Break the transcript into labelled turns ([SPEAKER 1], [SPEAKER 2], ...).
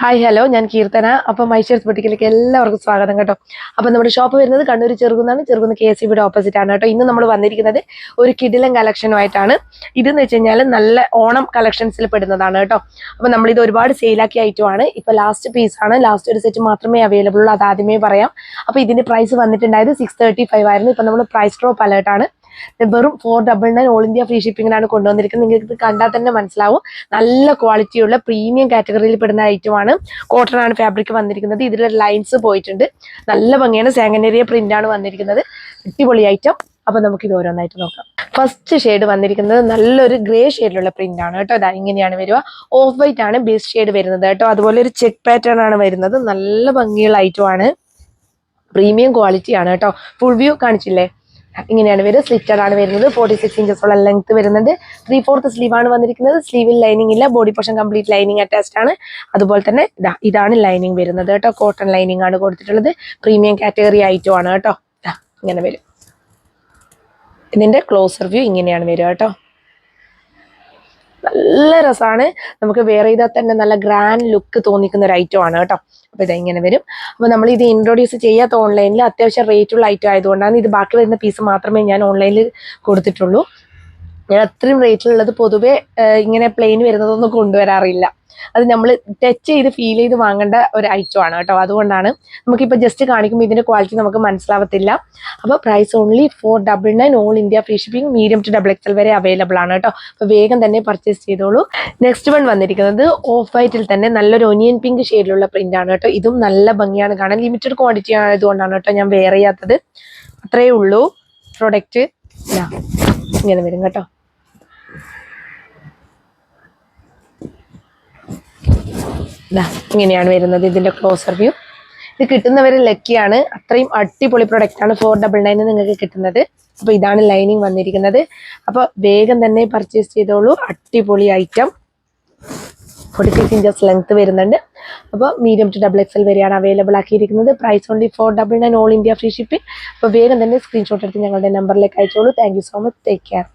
[SPEAKER 1] Hi hello, ഞാൻ കീർത്തന. അപ്പം ഐശ്വര്യ ബുട്ടിക്കിലേക്ക് എല്ലാവർക്കും സ്വാഗതം കേട്ടോ. അപ്പം നമ്മുടെ ഷോപ്പ് വരുന്നത് കണ്ണൂർ ചെറുകുന്നാണ്. ചെറുകുന്ന് KCB ഓപ്പോസിറ്റ് ആണ് കേട്ടോ. ഇന്ന് നമ്മൾ വന്നിരിക്കുന്നത് ഒരു കിടിലൻ കളക്ഷനുമായിട്ടാണ്. ഇതെന്ന് വെച്ച് കഴിഞ്ഞാൽ നല്ല ഓണം കളക്ഷൻസിൽ പെടുന്നതാണ് കേട്ടോ. അപ്പം നമ്മളിത് ഒരുപാട് സെയിലാക്കിയ ഐറ്റമാണ്. ഇപ്പം ലാസ്റ്റ് പീസാണ്, ലാസ്റ്റ് ഒരു സെറ്റ് മാത്രമേ അവൈലബിൾ ഉള്ളൂ, അത് ആദ്യമേ പറയാം. അപ്പോൾ ഇതിൻ്റെ പ്രൈസ് വന്നിട്ടുണ്ടായത് 635 ആയിരുന്നു. ഇപ്പം നമ്മൾ പ്രൈസ് ഡ്രോപ്പ് അലേർട്ടാണ്. വെറും 499 ഓൾ ഇന്ത്യ ഫ്രീ ഷിപ്പിങ്ങിനാണ് കൊണ്ടുവന്നിരിക്കുന്നത്. നിങ്ങൾക്ക് ഇത് കണ്ടാൽ തന്നെ മനസ്സിലാവും, നല്ല ക്വാളിറ്റിയുള്ള പ്രീമിയം കാറ്റഗറിയിൽ പെടുന്ന ഐറ്റമാണ്. കോട്ടൺ ആണ് ഫാബ്രിക് വന്നിരിക്കുന്നത്. ഇതിൽ ലൈൻസ് പോയിട്ടുണ്ട്, നല്ല ഭംഗിയാണ്. സാങ്കനേറിയ പ്രിന്റ് ആണ് വന്നിരിക്കുന്നത്. അടിപൊളി ഐറ്റം. അപ്പൊ നമുക്ക് ഇത് ഓരോന്നായിട്ട് നോക്കാം. ഫസ്റ്റ് ഷെയ്ഡ് വന്നിരിക്കുന്നത് നല്ലൊരു ഗ്രേ ഷെയ്ഡിലുള്ള പ്രിന്റ് ആണ് കേട്ടോ. ഇതാ ഇങ്ങനെയാണ് വരിക. ഓഫ് വൈറ്റ് ആണ് ബേസ് ഷെയ്ഡ് വരുന്നത് കേട്ടോ. അതുപോലെ ഒരു ചെക്ക് പാറ്റേൺ ആണ് വരുന്നത്. നല്ല ഭംഗിയുള്ള ഐറ്റമാണ്, പ്രീമിയം ക്വാളിറ്റി ആണ് കേട്ടോ. ഫുൾ വ്യൂ കാണിച്ചില്ലേ, ഇങ്ങനെയാണ് വരുന്നത്. സ്ലിറ്റഡ് ആണ് വരുന്നത്. 46 ഇഞ്ചസോളം ലെങ്ത് വരുന്നുണ്ട്. 3/4 സ്ലീവ് ആണ് വന്നിരിക്കുന്നത്. സ്ലീവിൽ ലൈനിങ് ഇല്ല, body portion complete lining attached ആണ്. അതുപോലെ തന്നെ ഇതാണ് ലൈനിങ് വരുന്നത് കേട്ടോ. കോട്ടൺ ലൈനിങ് ആണ് കൊടുത്തിട്ടുള്ളത്. പ്രീമിയം കാറ്റഗറി ഐറ്റം ആണ് കേട്ടോ. ഇങ്ങനെ വരും. ഇതിന്റെ ക്ലോസർ വ്യൂ ഇങ്ങനെയാണ് വരിക കേട്ടോ. നല്ല രസമാണ്, നമുക്ക് വേറെ ചെയ്താൽ തന്നെ നല്ല ഗ്രാൻഡ് ലുക്ക് തോന്നിക്കുന്ന ഒരു ഐറ്റം ആണ് കേട്ടോ. അപ്പൊ ഇത് ഇങ്ങനെ വരും. അപ്പൊ നമ്മൾ ഇത് ഇൻട്രൊഡ്യൂസ് ചെയ്യാത്ത ഓൺലൈനിൽ അത്യാവശ്യം റേറ്റുള്ള ഐറ്റം ആയതുകൊണ്ടാണ് ഇത് ബാക്കി വരുന്ന പീസ് മാത്രമേ ഞാൻ ഓൺലൈനിൽ കൊടുത്തിട്ടുള്ളൂ. ഞാൻ അത്രയും റേറ്റിലുള്ളത് പൊതുവെ ഇങ്ങനെ പ്ലെയിൻ വരുന്നതൊന്നും കൊണ്ടുവരാറില്ല. അത് നമ്മൾ ടച്ച് ചെയ്ത് ഫീൽ ചെയ്ത് വാങ്ങേണ്ട ഒരു ഐറ്റം ആണ് കേട്ടോ. അതുകൊണ്ടാണ് നമുക്കിപ്പോൾ ജസ്റ്റ് കാണിക്കുമ്പോൾ ഇതിന്റെ ക്വാളിറ്റി നമുക്ക് മനസ്സിലാവത്തില്ല. അപ്പോൾ price only 499 all India free shipping, medium to XXL വരെ അവൈലബിൾ ആണ് കേട്ടോ. അപ്പോൾ വേഗം തന്നെ പർച്ചേസ് ചെയ്തോളൂ. നെക്സ്റ്റ് വൺ വന്നിരിക്കുന്നത് ഓഫ് വൈറ്റിൽ തന്നെ നല്ലൊരു ഒനിയൻ പിങ്ക് ഷെയ്ഡിലുള്ള പ്രിന്റ് ആണ് കേട്ടോ. ഇതും നല്ല ഭംഗിയാണ് കാണാൻ. ലിമിറ്റഡ് ക്വാണ്ടിറ്റി ആയതുകൊണ്ടാണ് കേട്ടോ ഞാൻ വെയർ ചെയ്യാത്തത്. അത്രയേ ഉള്ളൂ പ്രൊഡക്റ്റ്. ഇങ്ങനെ വരും കേട്ടോ. ഇങ്ങനെയാണ് വരുന്നത് ഇതിന്റെ ക്ലോസർ വ്യൂ. ഇത് കിട്ടുന്നവരെ ലക്കിയാണ്. അത്രയും അടിപൊളി പ്രൊഡക്റ്റ് ആണ്. 499 നിങ്ങൾക്ക് കിട്ടുന്നത്. അപ്പൊ ഇതാണ് ലൈനിങ് വന്നിരിക്കുന്നത്. അപ്പൊ വേഗം തന്നെ പർച്ചേസ് ചെയ്തോളൂ. അടിപൊളി ഐറ്റം. 46 ഇഞ്ചസ് ലെങ്ത് വരുന്നുണ്ട്. അപ്പോൾ മീഡിയം ടു XXL വരെയാണ് അവൈലബിൾ ആക്കിയിരിക്കുന്നത്. Price only 499 all India free shipping. അപ്പോൾ വേഗം തന്നെ സ്ക്രീൻഷോട്ട് എടുത്ത് ഞങ്ങളുടെ നമ്പറിലേക്ക് അയച്ചോളൂ. Thank you so much. Take care.